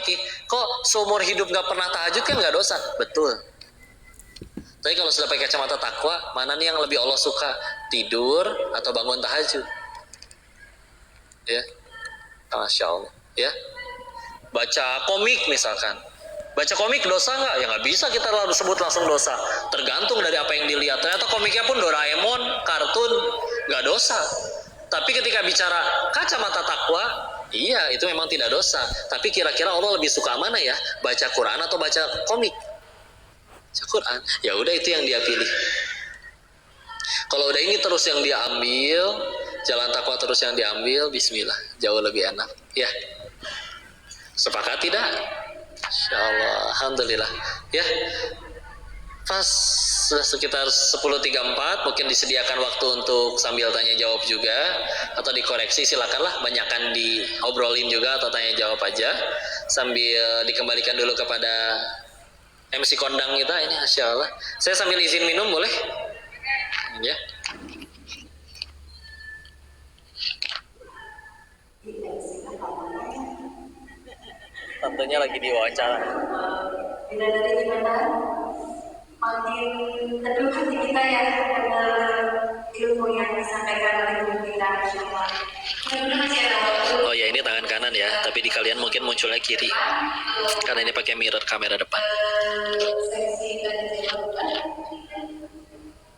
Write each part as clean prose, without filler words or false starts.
fikih, kok seumur hidup nggak pernah tahajud kan nggak dosa? Betul. Tapi kalau sudah pakai kacamata takwa, mana nih yang lebih Allah suka? Tidur atau bangun tahajud? Ya, Masya Allah. Ya, baca komik misalkan. Baca komik dosa nggak? Ya nggak bisa kita lalu sebut langsung dosa. Tergantung dari apa yang dilihat. Ternyata komiknya pun Doraemon, kartun, nggak dosa. Tapi ketika bicara kacamata takwa, iya itu memang tidak dosa. Tapi kira-kira Allah lebih suka mana ya? Baca Quran atau baca komik? Baca Quran. Ya udah itu yang dia pilih. Kalau udah ini terus yang dia ambil, jalan takwa terus yang diambil, bismillah, jauh lebih enak. Ya. Sepakat tidak? Insyaallah, alhamdulillah. Ya. Pas sudah sekitar 10.34, mungkin disediakan waktu untuk sambil tanya jawab juga atau dikoreksi, silakanlah, banyakkan diobrolin juga atau tanya jawab aja sambil dikembalikan dulu kepada MC kondang kita ini, insyaallah. Saya sambil izin minum boleh? Ya. Tentunya lagi diwawancara. Bila dari gimana makin teduh hati kita ya dengan ilmu yang disampaikan oleh guru kita, insyaallah. Masih ada waktu. Oh ya, ini tangan kanan ya, tapi di kalian mungkin munculnya kiri karena ini pakai mirror kamera depan. Sesi tanya jawab.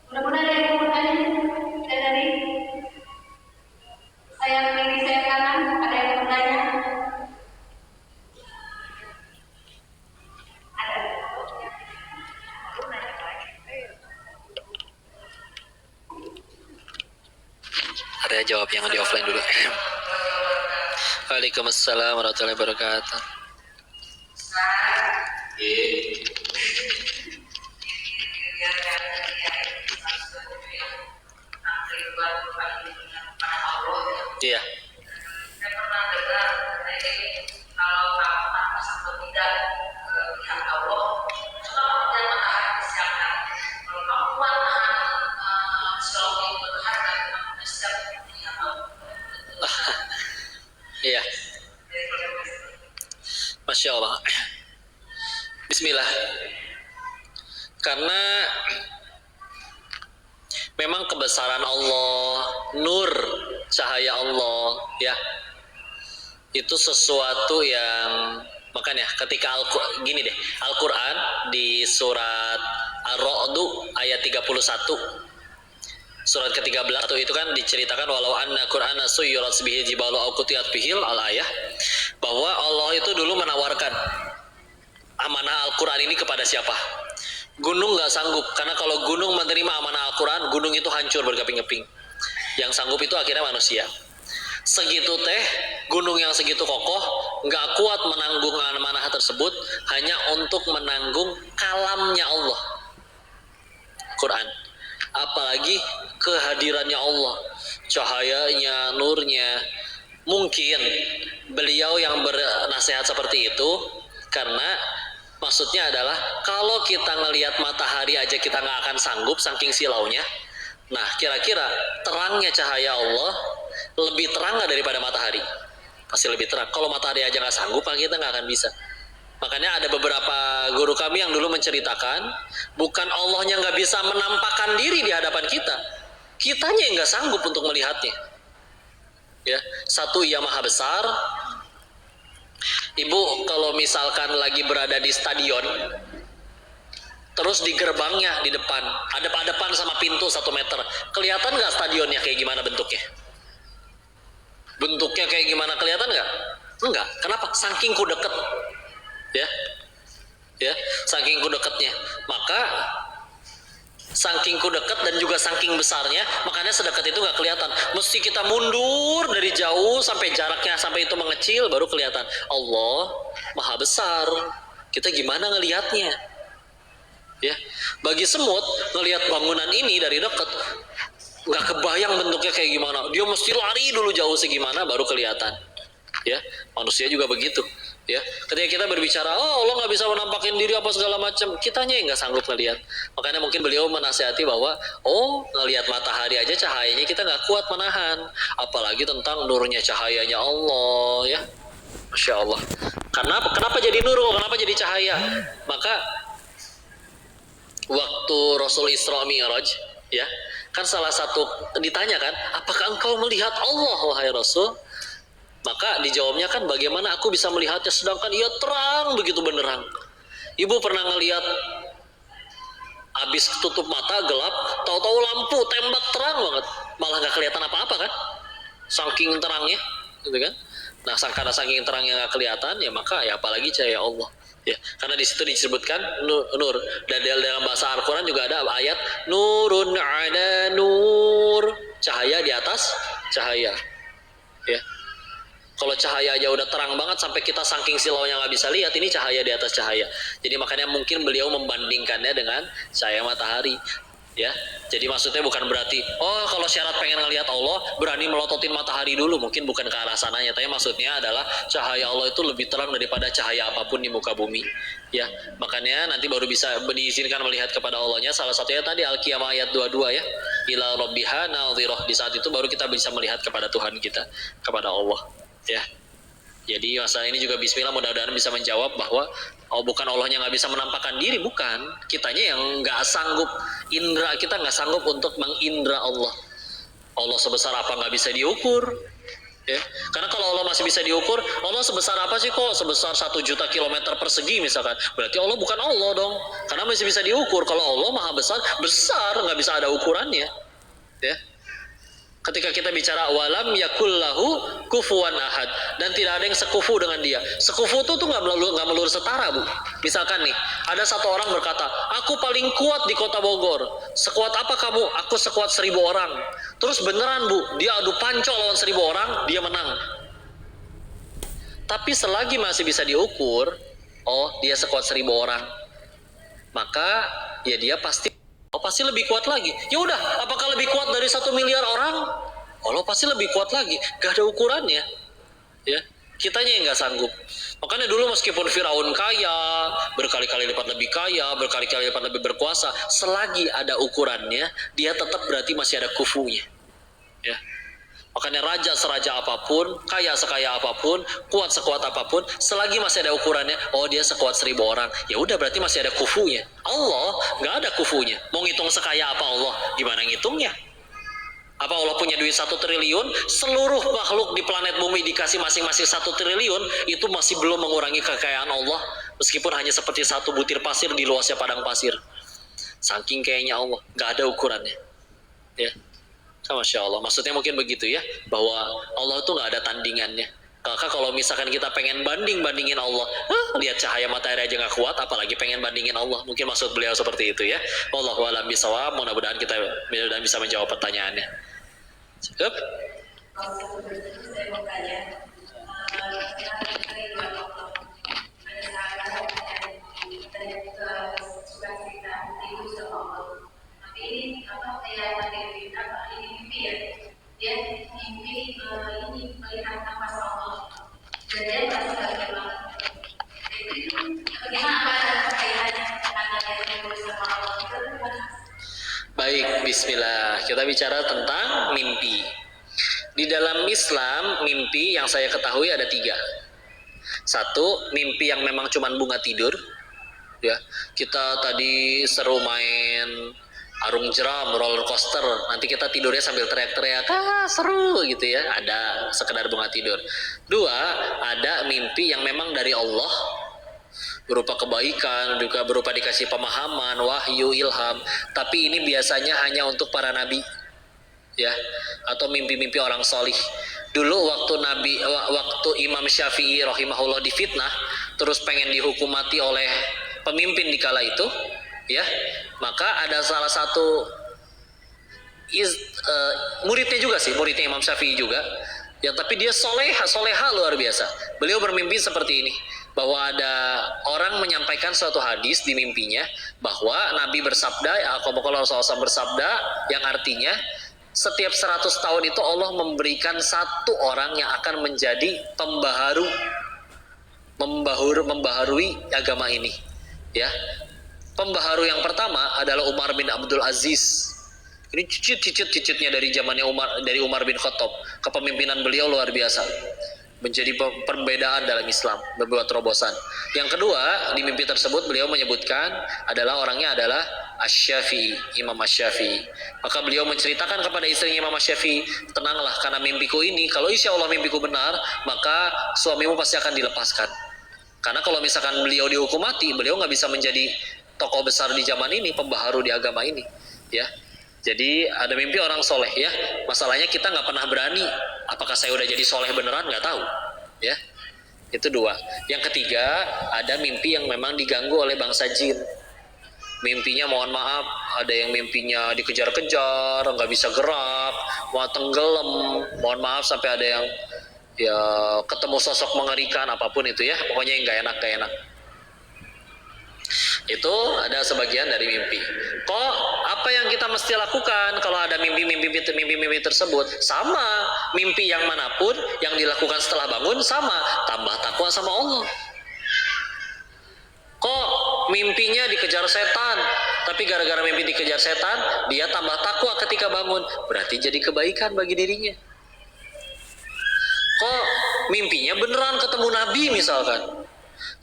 Mudah-mudahan ada yang mau bertanya dari saya kiri, saya kanan, ada yang mau bertanya? Ada jawab yang di offline dulu. Waalaikumsalam warahmatullahi wabarakatuh. Iya. Saya pernah dengar kalau kapan atau tidak pihak Allah, kalau tidak menahan kesiapan, kalau kamu kuat menahan suami bertahan dan kamu siap pihak Allah. Iya. Masya Allah. Bismillah. Karena memang kebesaran Allah, nur cahaya Allah, ya, itu sesuatu yang, makanya ketika gini deh, Al-Quran di surat Ar-Ra'd ayat 31, surat ke-13 itu kan diceritakan walau anna Qur'ana suyyirat bihi jibalu aw qutiyat bihil al-ayah, bahwa Allah itu dulu menawarkan amanah Al-Quran ini kepada siapa? Gunung nggak sanggup, karena kalau gunung menerima amanah Al-Quran, gunung itu hancur berkeping-keping. Yang sanggup itu akhirnya manusia. Segitu teh, gunung yang segitu kokoh nggak kuat menanggung amanah tersebut hanya untuk menanggung kalamnya Allah, Quran. Apalagi kehadirannya Allah, cahayanya, nurnya. Mungkin beliau yang bernasihat seperti itu karena maksudnya adalah kalau kita ngelihat matahari aja kita nggak akan sanggup saking silaunya. Nah, kira-kira terangnya cahaya Allah lebih terang nggak daripada matahari? Pasti lebih terang. Kalau matahari aja nggak sanggup, kita nggak akan bisa. Makanya ada beberapa guru kami yang dulu menceritakan, bukan Allahnya nggak bisa menampakkan diri di hadapan kita, kitanya yang nggak sanggup untuk melihatnya. Ya, satu, Ia Maha Besar. Ibu kalau misalkan lagi berada di stadion, terus di gerbangnya di depan, adep-adepan sama pintu 1 meter, kelihatan nggak stadionnya kayak gimana bentuknya? Bentuknya kayak gimana, kelihatan nggak? Enggak. Kenapa? Saking ku deket. Ya, saking ku deketnya. Maka saking ku deket dan juga saking besarnya, makanya sedekat itu nggak kelihatan. Mesti kita mundur dari jauh sampai jaraknya sampai itu mengecil, baru kelihatan. Allah Maha Besar. Kita gimana ngelihatnya? Ya, bagi semut ngelihat bangunan ini dari dekat nggak kebayang bentuknya kayak gimana. Dia mesti lari dulu jauh segimana baru kelihatan. Ya, manusia juga begitu. Ya, ketika kita berbicara, oh Allah nggak bisa menampakkan diri apa segala macam, kitanya yang nggak sanggup ngelihat. Makanya mungkin beliau menasihati bahwa, oh ngelihat matahari aja cahayanya kita nggak kuat menahan, apalagi tentang nurnya cahayanya Allah, ya, Masya Allah. Karena kenapa jadi nur? Kenapa jadi cahaya? Maka waktu Rasul Isra Mi'raj, ya, kan salah satu ditanya kan, apakah engkau melihat Allah wahai Rasul? Maka dijawabnya kan, bagaimana aku bisa melihatnya sedangkan ia terang begitu benderang. Ibu pernah ngelihat habis tutup mata gelap, tahu-tahu lampu tembak terang banget, malah nggak kelihatan apa-apa kan? Saking terangnya, gitu kan? Nah, karena saking terangnya nggak kelihatan, ya maka ya apalagi cahaya Allah. Ya, karena di situ disebutkan nur. Dan dalam bahasa Al-Quran juga ada ayat nurun ada nur, cahaya di atas cahaya. Ya, kalau cahaya aja udah terang banget sampai kita saking silaunya nggak bisa lihat, ini cahaya di atas cahaya. Jadi makanya mungkin beliau membandingkannya dengan cahaya matahari. Ya, jadi maksudnya bukan berarti kalau syarat pengen ngelihat Allah berani melototin matahari dulu, mungkin bukan ke arah sananya, tapi maksudnya adalah cahaya Allah itu lebih terang daripada cahaya apapun di muka bumi. Ya, makanya nanti baru bisa diizinkan melihat kepada Allahnya. Salah satunya tadi Al-Qiyamah ayat 22 ya, ila rabbiha nadhirah. Di saat itu baru kita bisa melihat kepada Tuhan kita, kepada Allah. Ya. Jadi masalah ini juga bismillah mudah-mudahan bisa menjawab bahwa bukan Allahnya nggak bisa menampakkan diri, bukan. Kitanya yang nggak sanggup, indera kita nggak sanggup untuk mengindra Allah. Allah sebesar apa nggak bisa diukur. Ya. Karena kalau Allah masih bisa diukur, Allah sebesar apa sih kok? Sebesar 1.000.000 kilometer persegi misalkan. Berarti Allah bukan Allah dong. Karena masih bisa diukur. Kalau Allah maha besar, besar nggak bisa ada ukurannya. Ya. Ketika kita bicara walam yakullahu kufuwan ahad, dan tidak ada yang sekufu dengan dia. Sekufu itu tuh nggak melulu setara, Bu. Misalkan nih, ada satu orang berkata, aku paling kuat di kota Bogor. Sekuat apa kamu? Aku sekuat 1.000 orang. Terus beneran, Bu, dia adu pancol lawan 1.000 orang, dia menang. Tapi selagi masih bisa diukur, dia sekuat 1.000 orang, maka ya dia pasti lebih kuat lagi. Ya udah, apakah lebih kuat dari 1 miliar orang? Allah pasti lebih kuat lagi. Gak ada ukurannya. Ya, kitanya yang nggak sanggup. Makanya dulu meskipun Firaun kaya, berkali-kali lipat lebih kaya, berkali-kali lipat lebih berkuasa, selagi ada ukurannya, dia tetap berarti masih ada kufunya. Ya. Makanya raja seraja apapun, kaya sekaya apapun, kuat sekuat apapun, selagi masih ada ukurannya, dia sekuat 1.000 orang, ya udah berarti masih ada kufunya. Allah nggak ada kufunya. Mau ngitung sekaya apa Allah? Gimana ngitungnya? Apa Allah punya duit 1 triliun? Seluruh makhluk di planet bumi dikasih masing-masing 1 triliun, itu masih belum mengurangi kekayaan Allah, meskipun hanya seperti 1 butir pasir di luasnya padang pasir. Saking kayaknya Allah, nggak ada ukurannya. Ya. Masya Allah, maksudnya mungkin begitu ya, bahwa Allah tuh nggak ada tandingannya. Maka kalau misalkan kita pengen bandingin Allah, lihat cahaya matahari aja nggak kuat, apalagi pengen bandingin Allah. Mungkin maksud beliau seperti itu ya. Wallahu a'lam bishawab. Mudah-mudahan kita bisa menjawab pertanyaannya. Cukup? Saya mau tanya, ini mimpi ya, dia mimpi ini melihat nafas Allah dan dia merasa bahagia banget. Bagaimana kaitannya antara yang bersama Allah itu? Baik, bismillah. Kita bicara tentang mimpi. Di dalam Islam, mimpi yang saya ketahui ada 3. 1, mimpi yang memang cuma bunga tidur. Ya, kita tadi seru main arung jeram, roller coaster, nanti kita tidurnya sambil teriak-teriak, seru gitu ya, ada sekedar bunga tidur. 2, ada mimpi yang memang dari Allah, berupa kebaikan, juga berupa dikasih pemahaman, wahyu, ilham, tapi ini biasanya hanya untuk para nabi, ya, atau mimpi-mimpi orang solih. Dulu waktu Imam Syafi'i rahimahullah difitnah, terus pengen dihukum mati oleh pemimpin di kala itu, ya, maka ada salah satu muridnya juga sih, muridnya Imam Syafi'i juga, ya, tapi dia soleha luar biasa. Beliau bermimpi seperti ini, bahwa ada orang menyampaikan suatu hadis di mimpinya, bahwa Nabi bersabda, Rasulullah SAW bersabda, yang artinya setiap 100 tahun itu Allah memberikan 1 orang yang akan menjadi membaharui agama ini, ya. Pembaharu yang pertama adalah Umar bin Abdul Aziz. Ini cicit-cicitnya dari zamannya dari Umar bin Khattab. Kepemimpinan beliau luar biasa. menjadi perbedaan dalam Islam, membuat terobosan. Yang kedua, di mimpi tersebut beliau menyebutkan adalah orangnya adalah Asy-Syafi'i, Imam Asy-Syafi'i. Maka beliau menceritakan kepada istrinya Imam Asy-Syafi'i, tenanglah karena mimpiku ini, kalau insya Allah mimpiku benar, maka suamimu pasti akan dilepaskan. Karena kalau misalkan beliau dihukum mati, beliau nggak bisa menjadi tokoh besar di zaman ini, pembaharu di agama ini, ya. Jadi ada mimpi orang soleh, ya. Masalahnya kita nggak pernah berani. Apakah saya udah jadi soleh beneran? Nggak tahu, ya. Itu dua. Yang ketiga, ada mimpi yang memang diganggu oleh bangsa jin. Mimpinya mohon maaf, ada yang mimpinya dikejar-kejar, nggak bisa gerak, mau tenggelam, mohon maaf sampai ada yang ya ketemu sosok mengerikan, apapun itu ya, pokoknya yang nggak enak. Itu ada sebagian dari mimpi. Kok apa yang kita mesti lakukan kalau ada mimpi tersebut? Sama, mimpi yang manapun yang dilakukan setelah bangun sama, tambah takwa sama Allah. Kok mimpinya dikejar setan, tapi gara-gara mimpi dikejar setan, dia tambah takwa ketika bangun, berarti jadi kebaikan bagi dirinya. Kok mimpinya beneran ketemu Nabi misalkan,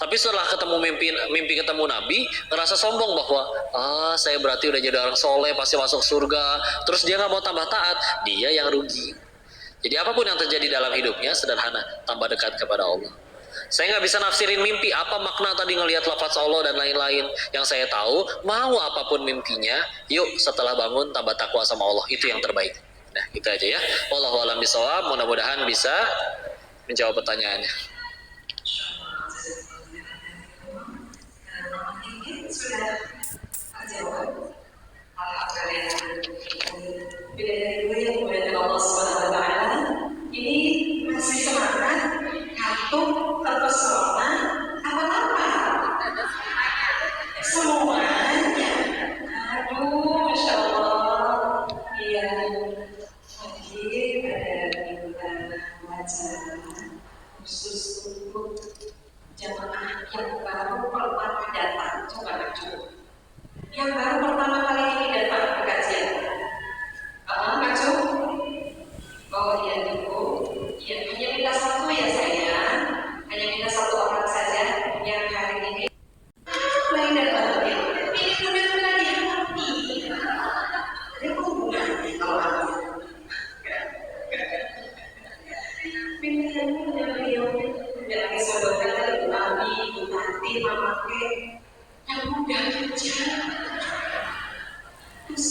tapi setelah ketemu mimpi ketemu Nabi, ngerasa sombong bahwa saya berarti udah jadi orang soleh, pasti masuk surga. Terus dia nggak mau tambah taat, dia yang rugi. Jadi apapun yang terjadi dalam hidupnya sederhana, tambah dekat kepada Allah. Saya nggak bisa nafsirin mimpi, apa makna tadi ngelihat lafaz Allah dan lain-lain. Yang saya tahu, mau apapun mimpinya, yuk setelah bangun tambah takwa sama Allah, itu yang terbaik. Nah, itu aja ya. Wallahu a'lam bishawab. Mudah-mudahan bisa menjawab pertanyaannya. Sudah terjawab hal-hal kalian beda dari gue yang kemudian Allah Subhanahu Wa Taala ini masih semangat kantuk terpesona apa-apa semuanya. Aduh, masya Allah. Iya, lagi ada bulan wajah khusus untuk jamaah yang baru pertama datang. Coba ngacu yang baru pertama kali ini datang ke kajian. Ngacu. Oh iya ibu, ya, hanya minta satu ya sayang, hanya minta satu orang saja yang hari ini lain datang ya. Ini benar-benar di hati. Ada hubungannya kalau aku pilihannya punya beliau dan lagi saudara Ibu Abi, Ibu Tati, Mama Ke yang muda aja. Terus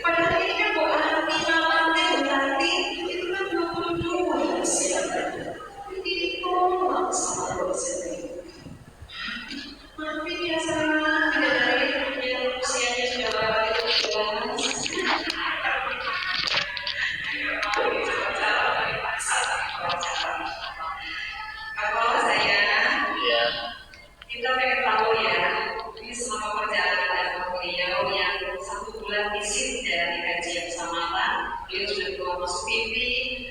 padahal ini kan Bu Abi, Mama Ke, Bu Tati itu kan 22 usia. Jadi ditolak sama dosen. Maafin ya sayang, tidak dari yang usianya sudah berapa itu 17. Kalau saya Ya. kita pengen tahu ya, ini selama perjalanan beliau yang 1 bulan visit dari kajian Samara, beliau sudah keluar masuk TV,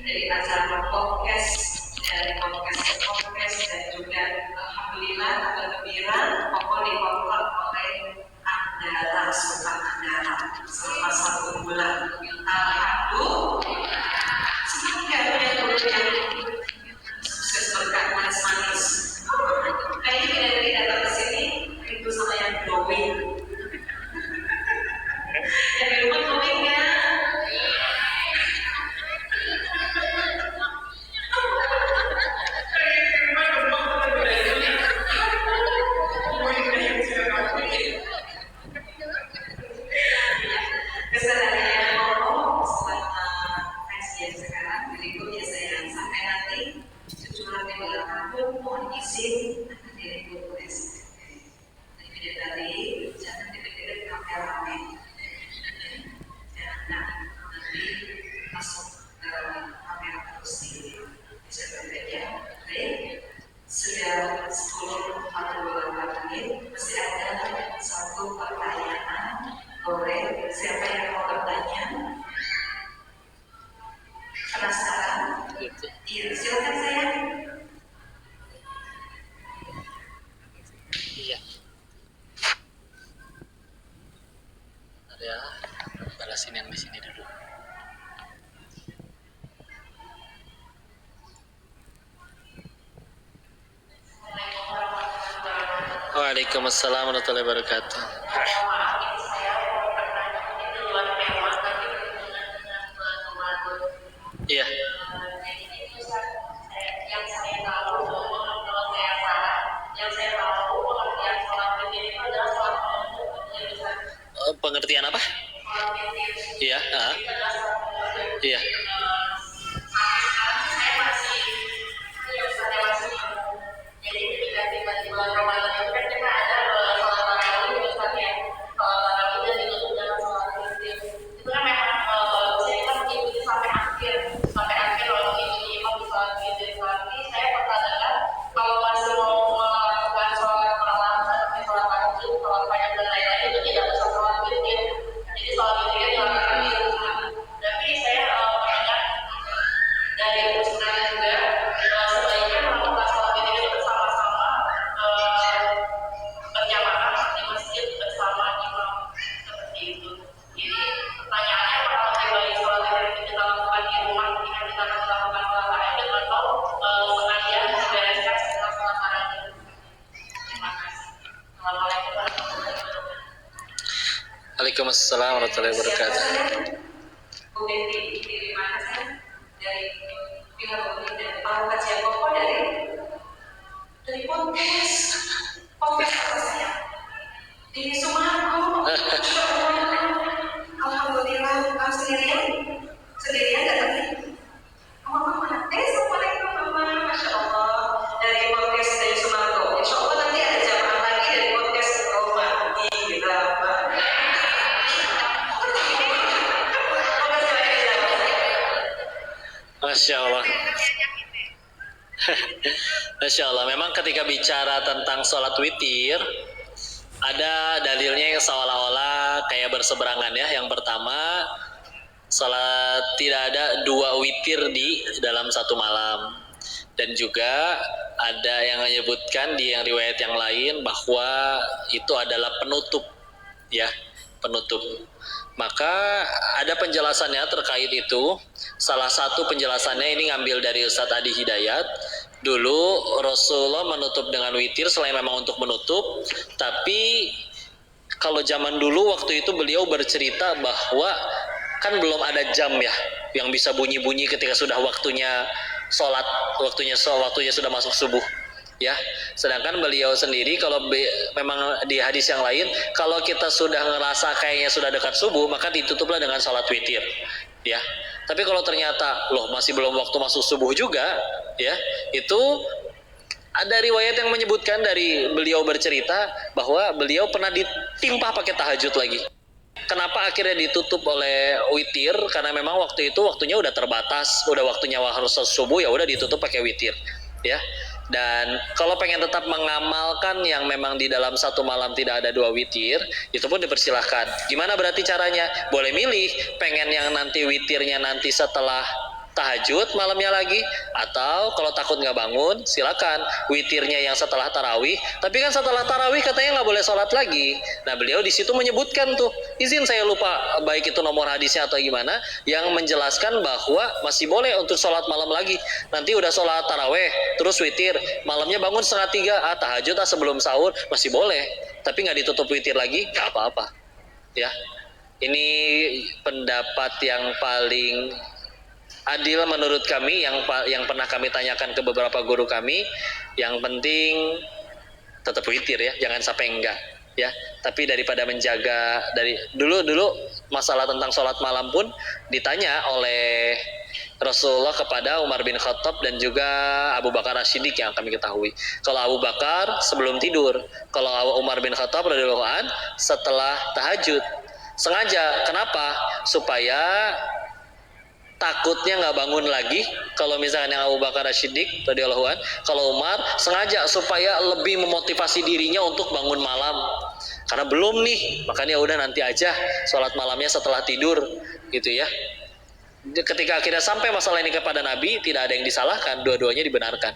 dari acara podcast, dari podcast dan juga alhamdulillah bergembira pokok dipotret oleh Andara, Sultan Andara selama 1 bulan. Alhamdulillah. Semoga punya turut yang sukses berkat manis-manis. Kayaknya dari datang ke sini itu sama yang glowing. Yang di rumah glowing ya. Kesadarannya ngomong selama kajian sekarang berikutnya saya sampai nanti 7 pun mohon izin akan direkrut oleh SPP. Jadi dari jangan deket-deket kamera, jangan nanti masuk ke kamera terus di SPP ya. Baik, sudah 10:48 menit, masih ada satu pertanyaan. Boleh, siapa yang mau bertanya? Penasaran? Iya, silakan saya. Iya. Ada balasin yang di sini dulu. Waalaikumsalam warahmatullahi wabarakatuh. Maaf ini saya mau bertanya ini luar tema tapi berhubungan dengan ramadan. Iya. Jadi ini Ustaz, yang saya tahu kalau saya salah, yang saya tahu pengertian sholat witir itu adalah sholat menutup ya Ustaz. Pengertian apa? Sholat witir Iya. itu adalah sholat menutup. Iya. Sampai sekarang sih saya masih jadi ketika tiba-tiba Ramadan itu kan kita ada sholat tarawih Ustaz ya, sholat tarawih dan ditutup dengan sholat witir. Itu kan memang kita mengikuti sampai akhir kalau mengikuti imam di sholat witir. Tapi saya pertanyakan kalau masih mau melakukan sholat malam seperti sholat tahajud, sholat panjang dan lain-lain itu tidak usah sholat witir. Jadi sholat witirnya dilakukan di rumah. Tapi saya mendengar dari Ustaz juga sebaiknya melakukan sholat witir itu bersama-sama berjamaah di masjid bersama imam seperti itu. Jadi pertanyaannya apakah lebih baik sholat witir itu kita lakukan di rumah ketika kita akan melakukan sholat tahajud atau sekalian dibereskan setelah sholat tahajud. Terima kasih. Assalamualaikum warahmatullahi wabarakatuh. Waalaikumsalam warahmatullahi wabarakatuh. Bu Devi dari mana sih? Dari pihak pemerintah. Pak kajian Koko dari podcast apa sih ya? Di Sumargo. Alhamdulillah, kamu sendirian datang. Mama mana? Assalamualaikum Mama, Masya Allah. Dari podcast dari Sumargo. Insya Allah nanti ada jamaah lagi dari podcast Roma. Gila, Pak. Masya Allah. Masya Allah. Memang ketika bicara tentang sholat witir, ada dalilnya yang seolah-olah kayak berseberangan ya. Yang pertama, sholat tidak ada dua witir di dalam satu malam. Dan juga ada yang menyebutkan di yang riwayat yang lain bahwa itu adalah penutup, ya, penutup. Maka ada penjelasannya terkait itu. Salah satu penjelasannya ini ngambil dari Ustadz Adi Hidayat. Dulu Rasulullah menutup dengan witir selain memang untuk menutup, tapi kalau zaman dulu waktu itu beliau bercerita bahwa kan belum ada jam ya yang bisa bunyi-bunyi ketika sudah waktunya sholat, waktunya sudah masuk subuh. Ya, sedangkan beliau sendiri kalau memang di hadis yang lain, kalau kita sudah ngerasa kayaknya sudah dekat subuh, maka ditutuplah dengan sholat witir. Ya, tapi kalau ternyata loh masih belum waktu masuk subuh juga, ya, itu ada riwayat yang menyebutkan dari beliau bercerita bahwa beliau pernah ditimpa pakai tahajud lagi. Kenapa akhirnya ditutup oleh witir? Karena memang waktu itu waktunya udah terbatas, udah waktunya harus subuh, ya udah ditutup pakai witir. Ya. Dan kalau pengen tetap mengamalkan yang memang di dalam satu malam tidak ada dua witir, itu pun dipersilahkan. Gimana berarti caranya? Boleh milih, pengen yang nanti witirnya nanti setelah tahajud malamnya lagi, atau kalau takut nggak bangun, silakan witirnya yang setelah tarawih. Tapi kan setelah tarawih katanya nggak boleh sholat lagi. Nah beliau di situ menyebutkan tuh, izin saya lupa baik itu nomor hadisnya atau gimana, yang menjelaskan bahwa masih boleh untuk sholat malam lagi. Nanti udah sholat tarawih, terus witir, malamnya bangun 2:30, tahajud sebelum sahur, masih boleh. Tapi nggak ditutup witir lagi, nggak apa-apa. Ya, ini pendapat yang paling adil menurut kami, yang pernah kami tanyakan ke beberapa guru kami. Yang penting tetap witir ya, jangan sampai enggak ya. Tapi daripada menjaga, dari dulu masalah tentang sholat malam pun ditanya oleh Rasulullah kepada Umar bin Khattab dan juga Abu Bakar As-Siddiq yang kami ketahui. Kalau Abu Bakar sebelum tidur, kalau Umar bin Khattab radhiyallahu an setelah tahajud. Sengaja, kenapa? Supaya takutnya nggak bangun lagi. Kalau misalnya Abu Bakar As-Siddiq radhiyallahu an, kalau Umar sengaja supaya lebih memotivasi dirinya untuk bangun malam. Karena belum nih, makanya udah nanti aja sholat malamnya setelah tidur, gitu ya. Ketika akhirnya sampai masalah ini kepada Nabi, tidak ada yang disalahkan, dua-duanya dibenarkan.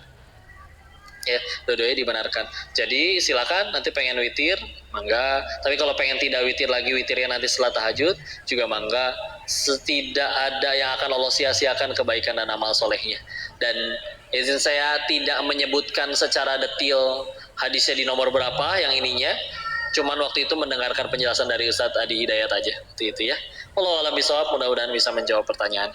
Ya, dua-duanya dibenarkan. Jadi silakan nanti pengen witir, mangga. Tapi kalau pengen tidak witir lagi, witirnya nanti setelah tahajud, juga mangga. Tidak ada yang akan Allah sia-siakan kebaikan dan amal solehnya. Dan izin saya tidak menyebutkan secara detail hadisnya di nomor berapa yang ininya. Cuman waktu itu mendengarkan penjelasan dari Ustadz Adi Hidayat aja. Itu ya. Wallahu a'lam bishawab, mudah-mudahan bisa menjawab pertanyaan.